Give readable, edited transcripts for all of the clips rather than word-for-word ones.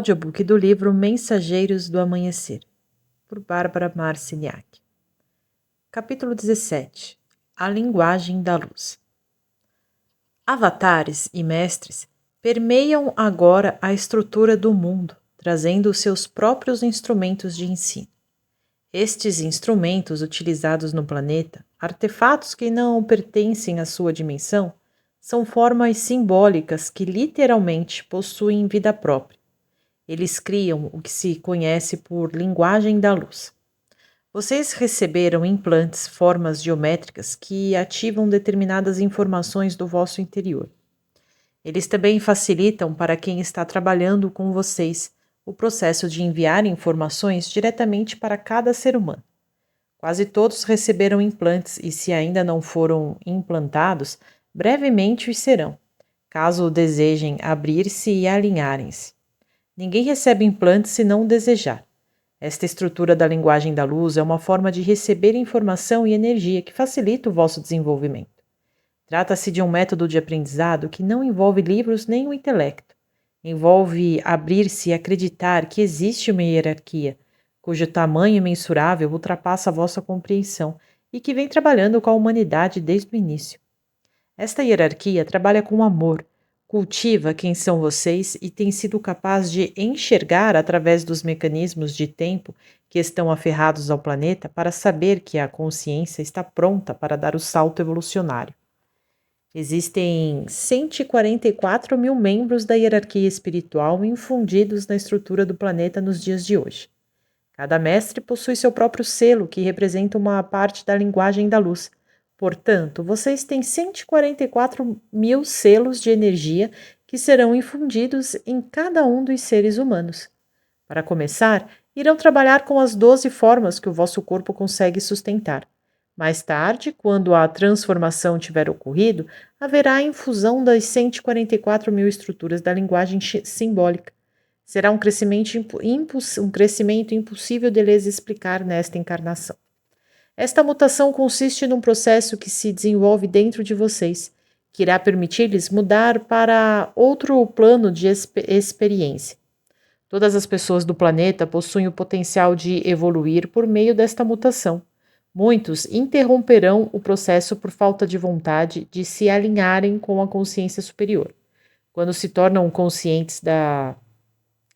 Audiobook do livro Mensageiros do Amanhecer, por Bárbara Marciniak. Capítulo 17. A linguagem da luz. Avatares e mestres permeiam agora a estrutura do mundo, trazendo os seus próprios instrumentos de ensino. Estes instrumentos utilizados no planeta, artefatos que não pertencem à sua dimensão, são formas simbólicas que literalmente possuem vida própria. Eles criam o que se conhece por linguagem da luz. Vocês receberam implantes, formas geométricas que ativam determinadas informações do vosso interior. Eles também facilitam para quem está trabalhando com vocês o processo de enviar informações diretamente para cada ser humano. Quase todos receberam implantes e, se ainda não foram implantados, brevemente os serão, caso desejem abrir-se e alinharem-se. Ninguém recebe implantes se não o desejar. Esta estrutura da linguagem da luz é uma forma de receber informação e energia que facilita o vosso desenvolvimento. Trata-se de um método de aprendizado que não envolve livros nem o intelecto. Envolve abrir-se e acreditar que existe uma hierarquia, cujo tamanho mensurável ultrapassa a vossa compreensão e que vem trabalhando com a humanidade desde o início. Esta hierarquia trabalha com amor, cultiva quem são vocês e tem sido capaz de enxergar através dos mecanismos de tempo que estão aferrados ao planeta para saber que a consciência está pronta para dar o salto evolucionário. Existem 144 mil membros da hierarquia espiritual infundidos na estrutura do planeta nos dias de hoje. Cada mestre possui seu próprio selo, que representa uma parte da linguagem da luz. Portanto, vocês têm 144 mil selos de energia que serão infundidos em cada um dos seres humanos. Para começar, irão trabalhar com as 12 formas que o vosso corpo consegue sustentar. Mais tarde, quando a transformação tiver ocorrido, haverá a infusão das 144 mil estruturas da linguagem simbólica. Será um crescimento impossível de lhes explicar nesta encarnação. Esta mutação consiste num processo que se desenvolve dentro de vocês, que irá permitir-lhes mudar para outro plano de experiência. Todas as pessoas do planeta possuem o potencial de evoluir por meio desta mutação. Muitos interromperão o processo por falta de vontade de se alinharem com a consciência superior. Quando se tornam conscientes da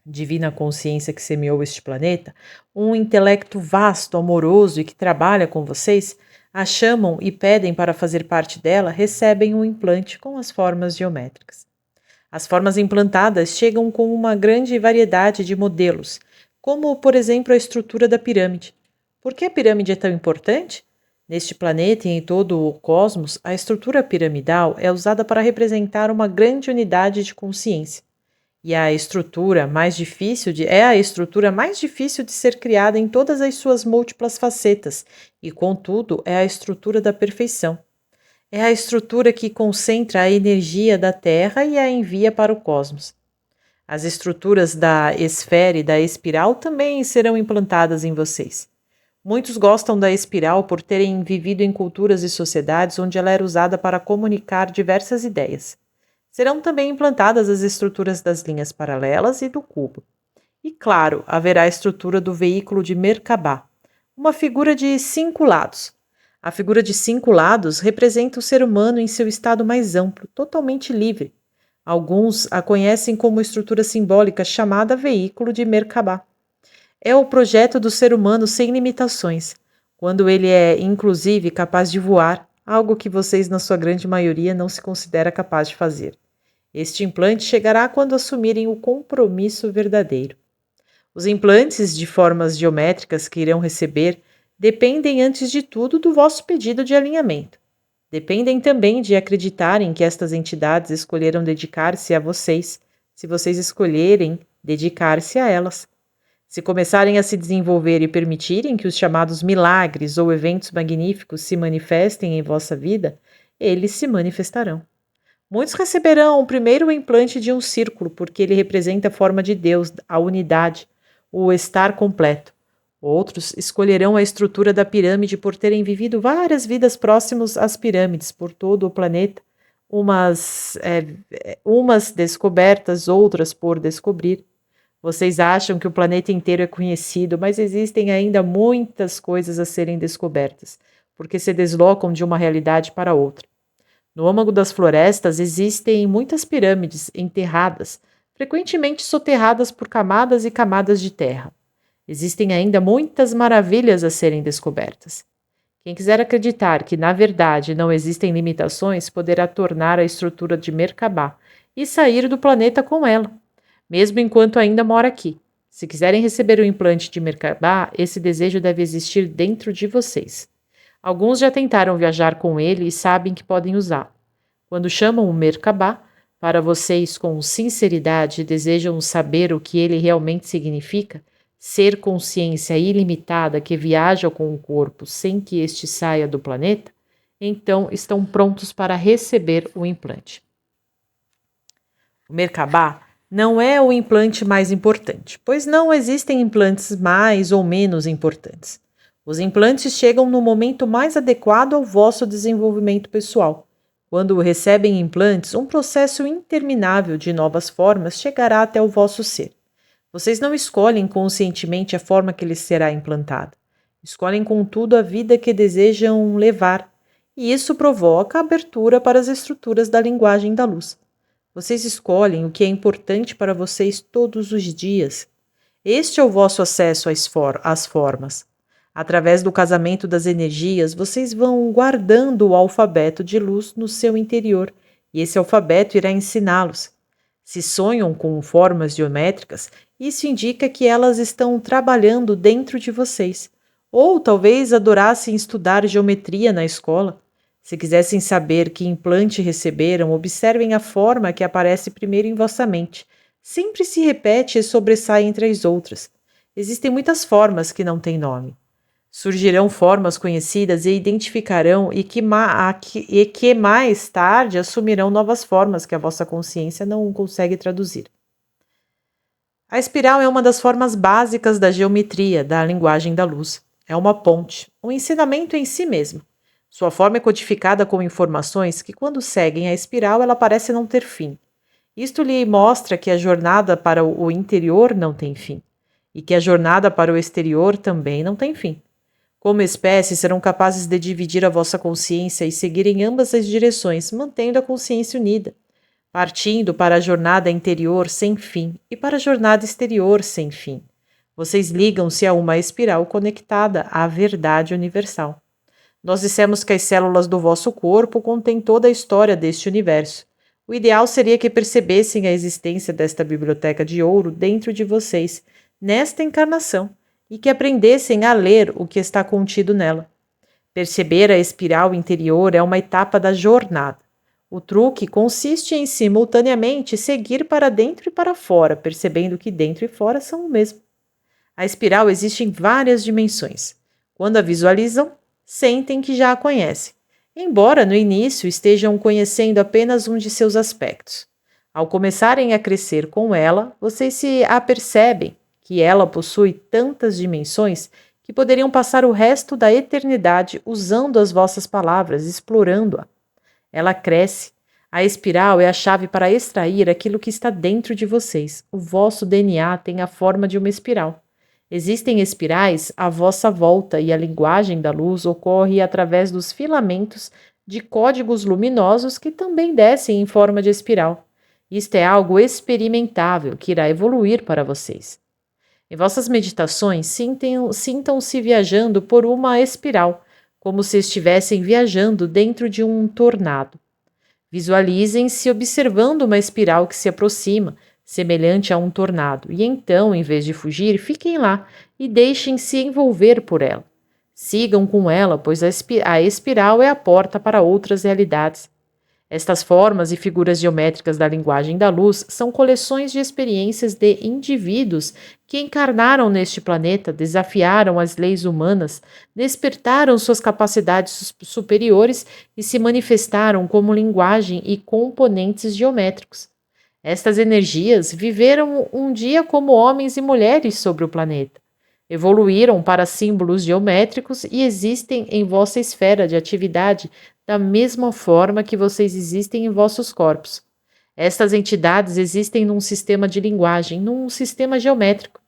divina consciência que semeou este planeta, um intelecto vasto, amoroso e que trabalha com vocês, a chamam e pedem para fazer parte dela, recebem um implante com as formas geométricas. As formas implantadas chegam com uma grande variedade de modelos, como, por exemplo, a estrutura da pirâmide. Por que a pirâmide é tão importante? Neste planeta e em todo o cosmos, a estrutura piramidal é usada para representar uma grande unidade de consciência. E é a estrutura mais difícil de ser criada em todas as suas múltiplas facetas, e, contudo, é a estrutura da perfeição. É a estrutura que concentra a energia da Terra e a envia para o cosmos. As estruturas da esfera e da espiral também serão implantadas em vocês. Muitos gostam da espiral por terem vivido em culturas e sociedades onde ela era usada para comunicar diversas ideias. Serão também implantadas as estruturas das linhas paralelas e do cubo. E, claro, haverá a estrutura do veículo de Merkabah, uma figura de 5 lados. A figura de 5 lados representa o ser humano em seu estado mais amplo, totalmente livre. Alguns a conhecem como estrutura simbólica chamada veículo de Merkabah. É o projeto do ser humano sem limitações, quando ele é, inclusive, capaz de voar, algo que vocês, na sua grande maioria, não se considera capaz de fazer. Este implante chegará quando assumirem o compromisso verdadeiro. Os implantes de formas geométricas que irão receber dependem, antes de tudo, do vosso pedido de alinhamento. Dependem também de acreditarem que estas entidades escolheram dedicar-se a vocês, se vocês escolherem dedicar-se a elas. Se começarem a se desenvolver e permitirem que os chamados milagres ou eventos magníficos se manifestem em vossa vida, eles se manifestarão. Muitos receberão primeiro o implante de um círculo, porque ele representa a forma de Deus, a unidade, o estar completo. Outros escolherão a estrutura da pirâmide por terem vivido várias vidas próximas às pirâmides por todo o planeta, umas descobertas, outras por descobrir. Vocês acham que o planeta inteiro é conhecido, mas existem ainda muitas coisas a serem descobertas, porque se deslocam de uma realidade para outra. No âmago das florestas existem muitas pirâmides enterradas, frequentemente soterradas por camadas e camadas de terra. Existem ainda muitas maravilhas a serem descobertas. Quem quiser acreditar que, na verdade, não existem limitações, poderá tornar a estrutura de Merkabah e sair do planeta com ela, mesmo enquanto ainda mora aqui. Se quiserem receber o implante de Merkabah, esse desejo deve existir dentro de vocês. Alguns já tentaram viajar com ele e sabem que podem usá-lo. Quando chamam o Merkabah para vocês com sinceridade e desejam saber o que ele realmente significa, ser consciência ilimitada que viaja com o corpo sem que este saia do planeta, então estão prontos para receber o implante. O Merkabah não é o implante mais importante, pois não existem implantes mais ou menos importantes. Os implantes chegam no momento mais adequado ao vosso desenvolvimento pessoal. Quando recebem implantes, um processo interminável de novas formas chegará até o vosso ser. Vocês não escolhem conscientemente a forma que lhes será implantada. Escolhem, contudo, a vida que desejam levar, e isso provoca a abertura para as estruturas da linguagem da luz. Vocês escolhem o que é importante para vocês todos os dias. Este é o vosso acesso às formas. Através do casamento das energias, vocês vão guardando o alfabeto de luz no seu interior, e esse alfabeto irá ensiná-los. Se sonham com formas geométricas, isso indica que elas estão trabalhando dentro de vocês. Ou talvez adorassem estudar geometria na escola. Se quisessem saber que implante receberam, observem a forma que aparece primeiro em vossa mente. Sempre se repete e sobressai entre as outras. Existem muitas formas que não têm nome. Surgirão formas conhecidas e identificarão e que mais tarde assumirão novas formas que a vossa consciência não consegue traduzir. A espiral é uma das formas básicas da geometria, da linguagem da luz. É uma ponte, um ensinamento em si mesmo. Sua forma é codificada com informações que, quando seguem a espiral, ela parece não ter fim. Isto lhe mostra que a jornada para o interior não tem fim, e que a jornada para o exterior também não tem fim. Como espécie, serão capazes de dividir a vossa consciência e seguir em ambas as direções, mantendo a consciência unida, partindo para a jornada interior sem fim e para a jornada exterior sem fim. Vocês ligam-se a uma espiral conectada à verdade universal. Nós dissemos que as células do vosso corpo contêm toda a história deste universo. O ideal seria que percebessem a existência desta biblioteca de ouro dentro de vocês, nesta encarnação, e que aprendessem a ler o que está contido nela. Perceber a espiral interior é uma etapa da jornada. O truque consiste em simultaneamente seguir para dentro e para fora, percebendo que dentro e fora são o mesmo. A espiral existe em várias dimensões. Quando a visualizam, sentem que já a conhecem, embora no início estejam conhecendo apenas um de seus aspectos. Ao começarem a crescer com ela, vocês se apercebem que ela possui tantas dimensões que poderiam passar o resto da eternidade usando as vossas palavras, explorando-a. Ela cresce. A espiral é a chave para extrair aquilo que está dentro de vocês. O vosso DNA tem a forma de uma espiral. Existem espirais à vossa volta e a linguagem da luz ocorre através dos filamentos de códigos luminosos que também descem em forma de espiral. Isto é algo experimentável que irá evoluir para vocês. Em vossas meditações, sintam-se viajando por uma espiral, como se estivessem viajando dentro de um tornado. Visualizem-se observando uma espiral que se aproxima, semelhante a um tornado, e então, em vez de fugir, fiquem lá e deixem-se envolver por ela. Sigam com ela, pois a espiral é a porta para outras realidades. Estas formas e figuras geométricas da linguagem da luz são coleções de experiências de indivíduos que encarnaram neste planeta, desafiaram as leis humanas, despertaram suas capacidades superiores e se manifestaram como linguagem e componentes geométricos. Estas energias viveram um dia como homens e mulheres sobre o planeta. Evoluíram para símbolos geométricos e existem em vossa esfera de atividade da mesma forma que vocês existem em vossos corpos. Estas entidades existem num sistema de linguagem, num sistema geométrico.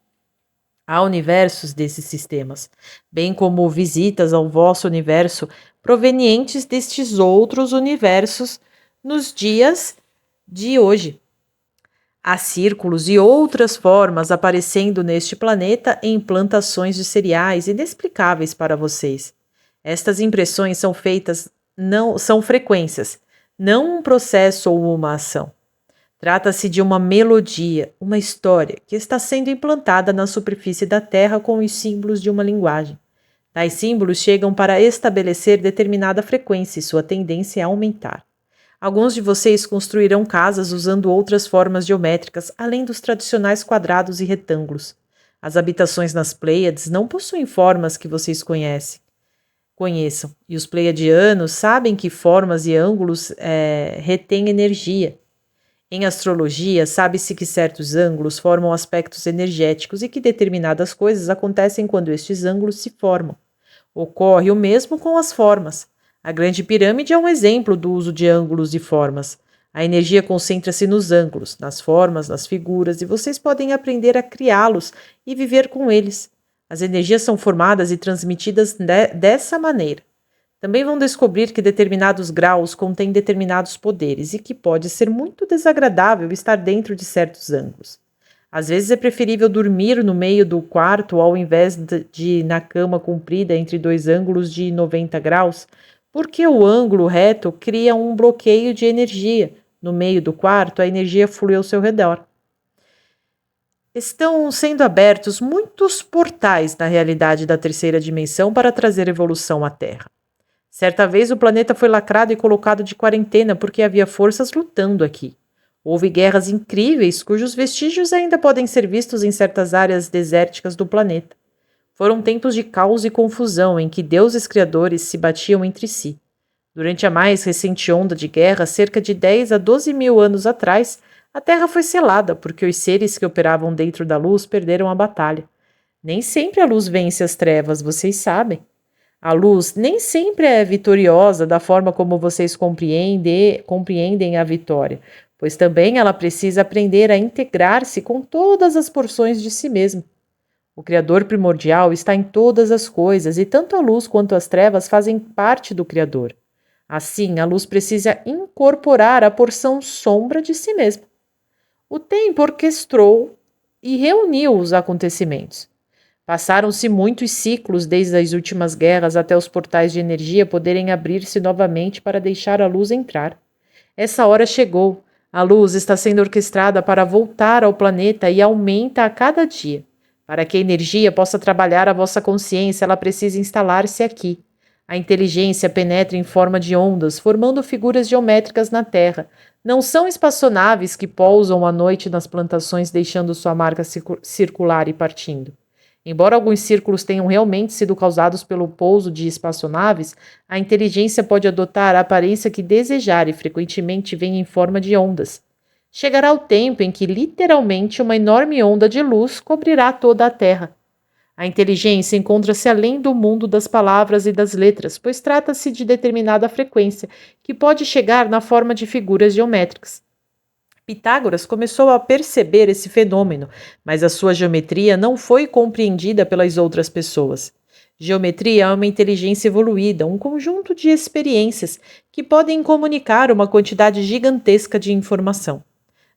Há universos desses sistemas, bem como visitas ao vosso universo provenientes destes outros universos nos dias de hoje. Há círculos e outras formas aparecendo neste planeta em plantações de cereais inexplicáveis para vocês. Estas impressões são feitas, não são frequências, não um processo ou uma ação. Trata-se de uma melodia, uma história que está sendo implantada na superfície da Terra com os símbolos de uma linguagem. Tais símbolos chegam para estabelecer determinada frequência e sua tendência é aumentar. Alguns de vocês construirão casas usando outras formas geométricas, além dos tradicionais quadrados e retângulos. As habitações nas Pleiades não possuem formas que vocês conheçam, e os pleiadianos sabem que formas e ângulos retêm energia. Em astrologia, sabe-se que certos ângulos formam aspectos energéticos e que determinadas coisas acontecem quando estes ângulos se formam. Ocorre o mesmo com as formas. A Grande Pirâmide é um exemplo do uso de ângulos e formas. A energia concentra-se nos ângulos, nas formas, nas figuras, e vocês podem aprender a criá-los e viver com eles. As energias são formadas e transmitidas dessa maneira. Também vão descobrir que determinados graus contêm determinados poderes e que pode ser muito desagradável estar dentro de certos ângulos. Às vezes é preferível dormir no meio do quarto ao invés de na cama comprida entre dois ângulos de 90 graus, porque o ângulo reto cria um bloqueio de energia. No meio do quarto, a energia flui ao seu redor. Estão sendo abertos muitos portais na realidade da terceira dimensão para trazer evolução à Terra. Certa vez o planeta foi lacrado e colocado de quarentena porque havia forças lutando aqui. Houve guerras incríveis cujos vestígios ainda podem ser vistos em certas áreas desérticas do planeta. Foram tempos de caos e confusão em que deuses criadores se batiam entre si. Durante a mais recente onda de guerra, cerca de 10 a 12 mil anos atrás, a Terra foi selada porque os seres que operavam dentro da luz perderam a batalha. Nem sempre a luz vence as trevas, vocês sabem. A luz nem sempre é vitoriosa da forma como vocês compreendem a vitória, pois também ela precisa aprender a integrar-se com todas as porções de si mesma. O Criador primordial está em todas as coisas e tanto a luz quanto as trevas fazem parte do Criador. Assim, a luz precisa incorporar a porção sombra de si mesma. O tempo orquestrou e reuniu os acontecimentos. Passaram-se muitos ciclos desde as últimas guerras até os portais de energia poderem abrir-se novamente para deixar a luz entrar. Essa hora chegou. A luz está sendo orquestrada para voltar ao planeta e aumenta a cada dia. Para que a energia possa trabalhar a vossa consciência, ela precisa instalar-se aqui. A inteligência penetra em forma de ondas, formando figuras geométricas na Terra. Não são espaçonaves que pousam à noite nas plantações, deixando sua marca circular e partindo. Embora alguns círculos tenham realmente sido causados pelo pouso de espaçonaves, a inteligência pode adotar a aparência que desejar e frequentemente vem em forma de ondas. Chegará o tempo em que literalmente uma enorme onda de luz cobrirá toda a Terra. A inteligência encontra-se além do mundo das palavras e das letras, pois trata-se de determinada frequência, que pode chegar na forma de figuras geométricas. Pitágoras começou a perceber esse fenômeno, mas a sua geometria não foi compreendida pelas outras pessoas. Geometria é uma inteligência evoluída, um conjunto de experiências que podem comunicar uma quantidade gigantesca de informação.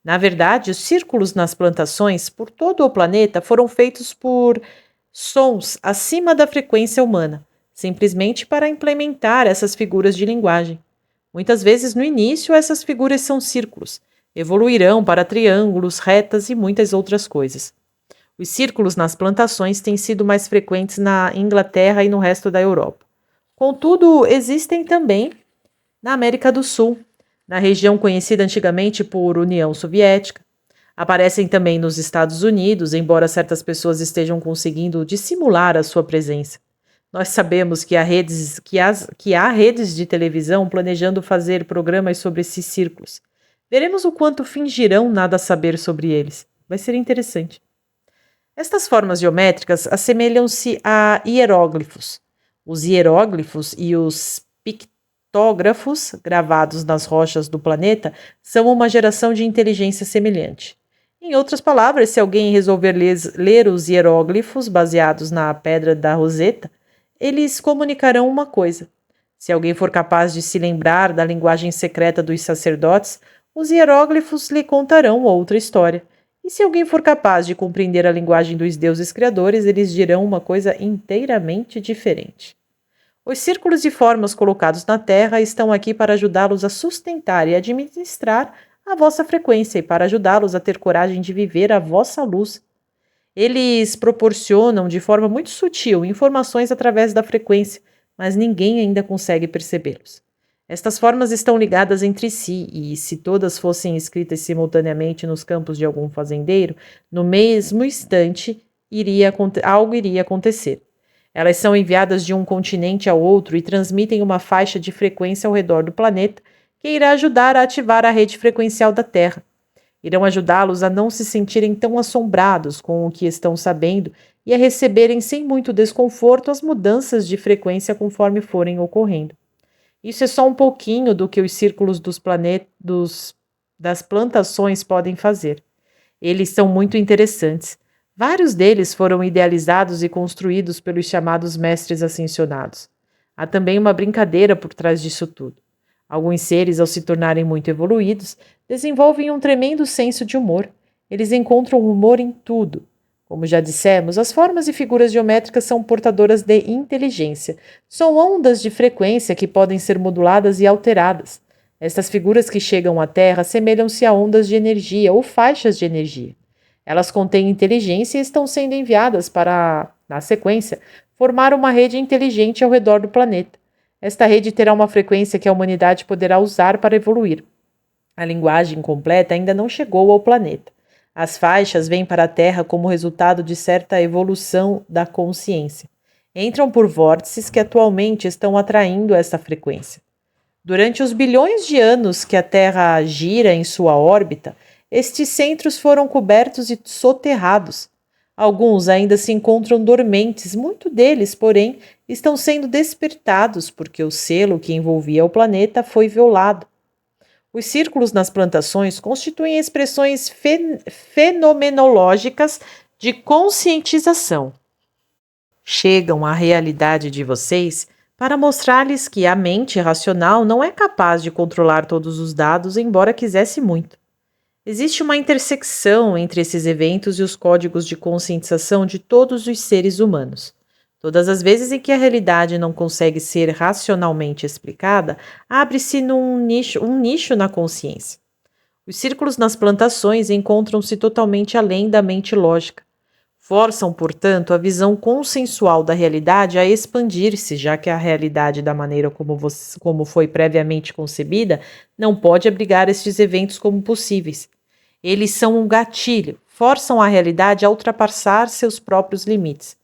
Na verdade, os círculos nas plantações por todo o planeta foram feitos por sons acima da frequência humana, simplesmente para implementar essas figuras de linguagem. Muitas vezes, no início, essas figuras são círculos. Evoluirão para triângulos, retas e muitas outras coisas. Os círculos nas plantações têm sido mais frequentes na Inglaterra e no resto da Europa. Contudo, existem também na América do Sul, na região conhecida antigamente por União Soviética. Aparecem também nos Estados Unidos, embora certas pessoas estejam conseguindo dissimular a sua presença. Nós sabemos que há redes de televisão planejando fazer programas sobre esses círculos. Veremos o quanto fingirão nada saber sobre eles. Vai ser interessante. Estas formas geométricas assemelham-se a hieróglifos. Os hieróglifos e os criptógrafos gravados nas rochas do planeta são uma geração de inteligência semelhante. Em outras palavras, se alguém resolver ler os hieróglifos baseados na Pedra da Roseta, eles comunicarão uma coisa. Se alguém for capaz de se lembrar da linguagem secreta dos sacerdotes, os hieróglifos lhe contarão outra história. E se alguém for capaz de compreender a linguagem dos deuses criadores, eles dirão uma coisa inteiramente diferente. Os círculos e formas colocados na Terra estão aqui para ajudá-los a sustentar e administrar a vossa frequência e para ajudá-los a ter coragem de viver a vossa luz. Eles proporcionam de forma muito sutil informações através da frequência, mas ninguém ainda consegue percebê-los. Estas formas estão ligadas entre si e, se todas fossem escritas simultaneamente nos campos de algum fazendeiro, no mesmo instante algo iria acontecer. Elas são enviadas de um continente ao outro e transmitem uma faixa de frequência ao redor do planeta que irá ajudar a ativar a rede frequencial da Terra. Irão ajudá-los a não se sentirem tão assombrados com o que estão sabendo e a receberem sem muito desconforto as mudanças de frequência conforme forem ocorrendo. Isso é só um pouquinho do que os círculos das plantações podem fazer. Eles são muito interessantes. Vários deles foram idealizados e construídos pelos chamados mestres ascensionados. Há também uma brincadeira por trás disso tudo. Alguns seres, ao se tornarem muito evoluídos, desenvolvem um tremendo senso de humor. Eles encontram humor em tudo. Como já dissemos, as formas e figuras geométricas são portadoras de inteligência. São ondas de frequência que podem ser moduladas e alteradas. Estas figuras que chegam à Terra assemelham-se a ondas de energia ou faixas de energia. Elas contêm inteligência e estão sendo enviadas para, na sequência, formar uma rede inteligente ao redor do planeta. Esta rede terá uma frequência que a humanidade poderá usar para evoluir. A linguagem completa ainda não chegou ao planeta. As faixas vêm para a Terra como resultado de certa evolução da consciência. Entram por vórtices que atualmente estão atraindo essa frequência. Durante os bilhões de anos que a Terra gira em sua órbita, estes centros foram cobertos e soterrados. Alguns ainda se encontram dormentes, muitos deles, porém, estão sendo despertados porque o selo que envolvia o planeta foi violado. Os círculos nas plantações constituem expressões fenomenológicas de conscientização. Chegam à realidade de vocês para mostrar-lhes que a mente racional não é capaz de controlar todos os dados, embora quisesse muito. Existe uma intersecção entre esses eventos e os códigos de conscientização de todos os seres humanos. Todas as vezes em que a realidade não consegue ser racionalmente explicada, abre-se um nicho na consciência. Os círculos nas plantações encontram-se totalmente além da mente lógica. Forçam, portanto, a visão consensual da realidade a expandir-se, já que a realidade, da maneira como foi previamente concebida, não pode abrigar estes eventos como possíveis. Eles são um gatilho, forçam a realidade a ultrapassar seus próprios limites.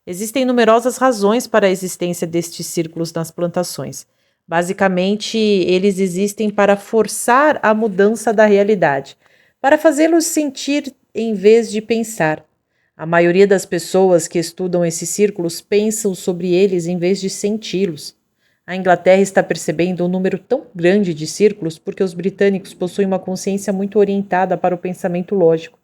Existem numerosas razões para a existência destes círculos nas plantações. Basicamente, eles existem para forçar a mudança da realidade, para fazê-los sentir em vez de pensar. A maioria das pessoas que estudam esses círculos pensam sobre eles em vez de senti-los. A Inglaterra está percebendo um número tão grande de círculos porque os britânicos possuem uma consciência muito orientada para o pensamento lógico.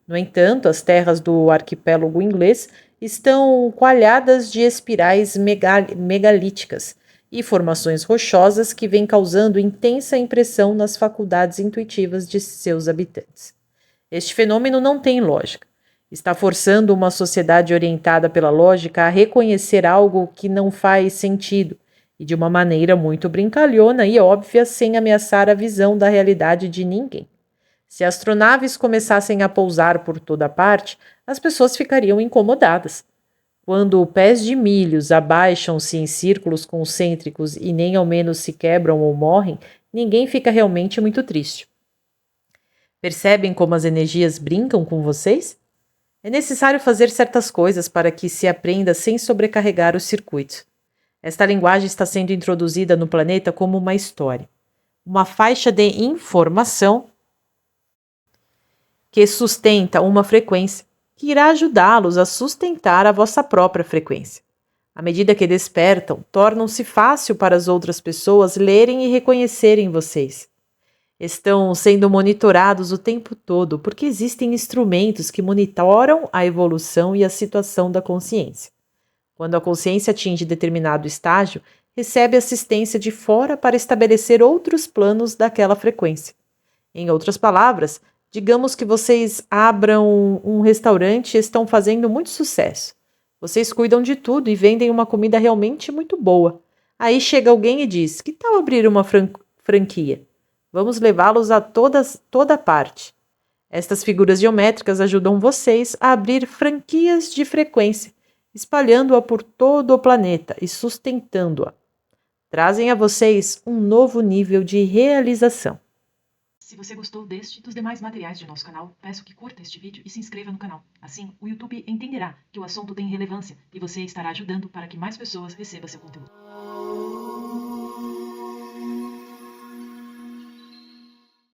No entanto, as terras do arquipélago inglês estão coalhadas de espirais megalíticas e formações rochosas que vêm causando intensa impressão nas faculdades intuitivas de seus habitantes. Este fenômeno não tem lógica. Está forçando uma sociedade orientada pela lógica a reconhecer algo que não faz sentido, e de uma maneira muito brincalhona e óbvia, sem ameaçar a visão da realidade de ninguém. Se astronaves começassem a pousar por toda parte, as pessoas ficariam incomodadas. Quando pés de milhos abaixam-se em círculos concêntricos e nem ao menos se quebram ou morrem, ninguém fica realmente muito triste. Percebem como as energias brincam com vocês? É necessário fazer certas coisas para que se aprenda sem sobrecarregar os circuitos. Esta linguagem está sendo introduzida no planeta como uma história, uma faixa de informação que sustenta uma frequência, que irá ajudá-los a sustentar a vossa própria frequência. À medida que despertam, tornam-se fácil para as outras pessoas lerem e reconhecerem vocês. Estão sendo monitorados o tempo todo porque existem instrumentos que monitoram a evolução e a situação da consciência. Quando a consciência atinge determinado estágio, recebe assistência de fora para estabelecer outros planos daquela frequência. Em outras palavras, digamos que vocês abram um restaurante e estão fazendo muito sucesso. Vocês cuidam de tudo e vendem uma comida realmente muito boa. Aí chega alguém e diz: que tal abrir uma franquia? Vamos levá-los a toda parte. Estas figuras geométricas ajudam vocês a abrir franquias de frequência, espalhando-a por todo o planeta e sustentando-a. Trazem a vocês um novo nível de realização. Se você gostou deste e dos demais materiais de nosso canal, peço que curta este vídeo e se inscreva no canal. Assim, o YouTube entenderá que o assunto tem relevância e você estará ajudando para que mais pessoas recebam seu conteúdo.